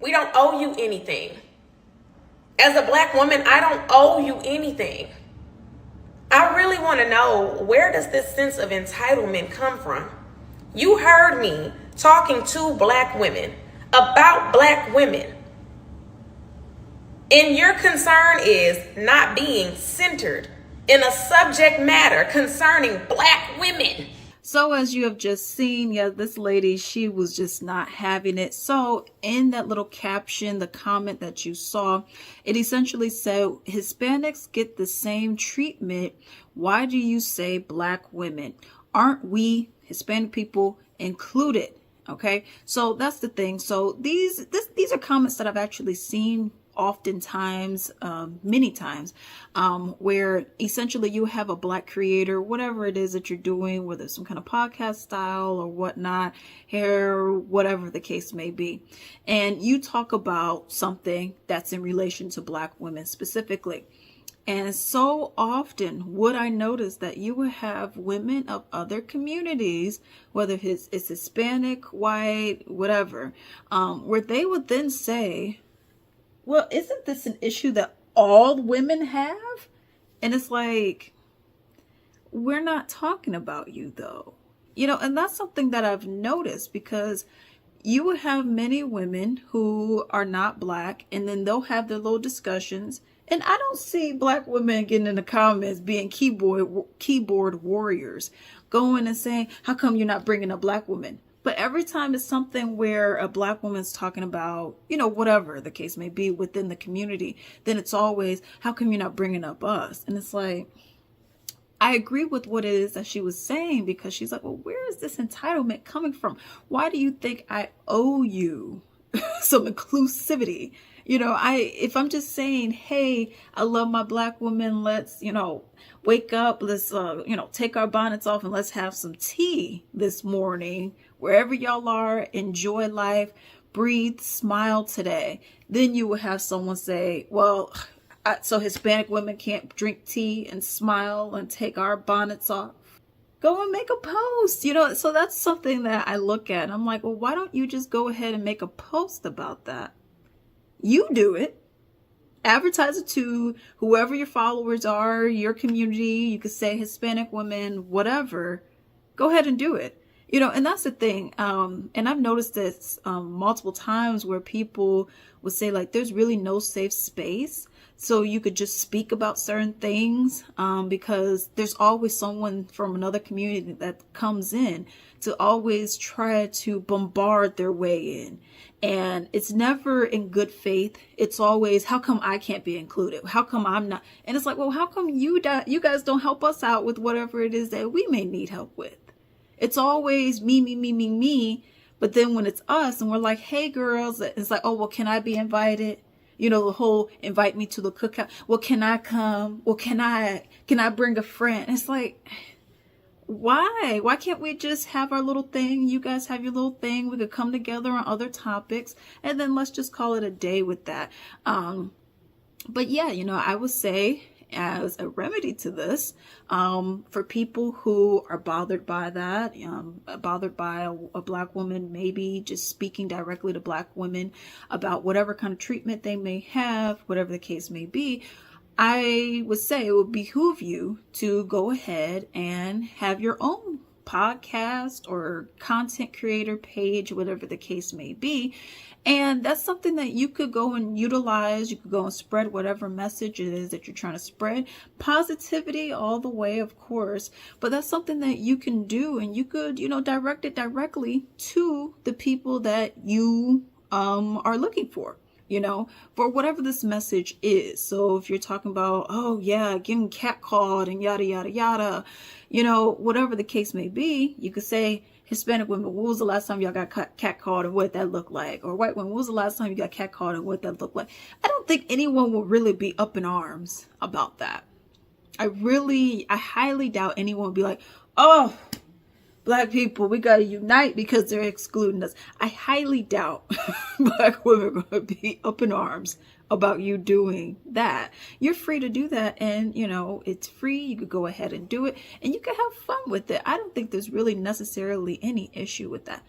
We don't owe you anything. As a black woman, I don't owe you anything. I really want to know, where does this sense of entitlement come from? You heard me talking to black women about black women. And your concern is not being centered in a subject matter concerning black women. So as you have just seen, yeah, this lady, she was just not having it. So in that little caption, the comment that you saw, it essentially said, Hispanics get the same treatment. Why do you say black women? Aren't we Hispanic people included? Okay, so that's the thing. So these are comments that I've actually seen oftentimes, many times, where essentially you have a black creator, whatever it is that you're doing, whether it's some kind of podcast style or whatnot, hair, whatever the case may be, and you talk about something that's in relation to black women specifically. And so often what I notice that you will have women of other communities, whether it's Hispanic, white, whatever, where they would then say, well, isn't this an issue that all women have? And it's like, we're not talking about you though. And that's something that I've noticed, because you will have many women who are not black, and then they'll have their little discussions. And I don't see black women getting in the comments being keyboard warriors, going and saying, how come you're not bringing up black women? But every time it's something where a black woman's talking about, whatever the case may be within the community, then it's always, how come you're not bringing up us? And it's like, I agree with what it is that she was saying, because she's like, well, where is this entitlement coming from? Why do you think I owe you some inclusivity? If I'm just saying, hey, I love my black woman, let's, wake up, let's, take our bonnets off and let's have some tea this morning, wherever y'all are, enjoy life, breathe, smile today. Then you will have someone say, well, so Hispanic women can't drink tea and smile and take our bonnets off. Go and make a post, so that's something that I look at. And I'm like, well, why don't you just go ahead and make a post about that? You do it. Advertise it to whoever your followers are, your community. You could say Hispanic women, whatever. Go ahead and do it. And that's the thing. And I've noticed this multiple times where people would say, like, there's really no safe space. So you could just speak about certain things, because there's always someone from another community that comes in to always try to bombard their way in. And it's never in good faith. It's always, how come I can't be included? How come I'm not? And it's like, well, how come you guys don't help us out with whatever it is that we may need help with? It's always me, me, me, me, me. But then when it's us and we're like, hey, girls, it's like, oh, well, can I be invited? The whole invite me to the cookout. Well, can I come? Well, can I bring a friend? It's like, why? Why can't we just have our little thing? You guys have your little thing. We could come together on other topics, and then let's just call it a day with that. But yeah, I would say, as a remedy to this, for people who are bothered by that, bothered by a black woman maybe just speaking directly to black women about whatever kind of treatment they may have, whatever the case may be, I would say it would behoove you to go ahead and have your own podcast or content creator page, whatever the case may be. And that's something that you could go and utilize. You could go and spread whatever message it is that you're trying to spread. Positivity all the way, of course. But that's something that you can do, and you could, direct it directly to the people that you are looking for. For whatever this message is. So if you're talking about, oh yeah, getting catcalled and yada, yada, yada, whatever the case may be, you could say, Hispanic women, when was the last time y'all got catcalled and what that looked like? Or white women, when was the last time you got catcalled and what that looked like? I don't think anyone will really be up in arms about that. I highly doubt anyone will be like, oh, Black people, we got to unite because they're excluding us. I highly doubt Black women are going to be up in arms about you doing that. You're free to do that, and it's free. You could go ahead and do it, and you can have fun with it. I don't think there's really necessarily any issue with that.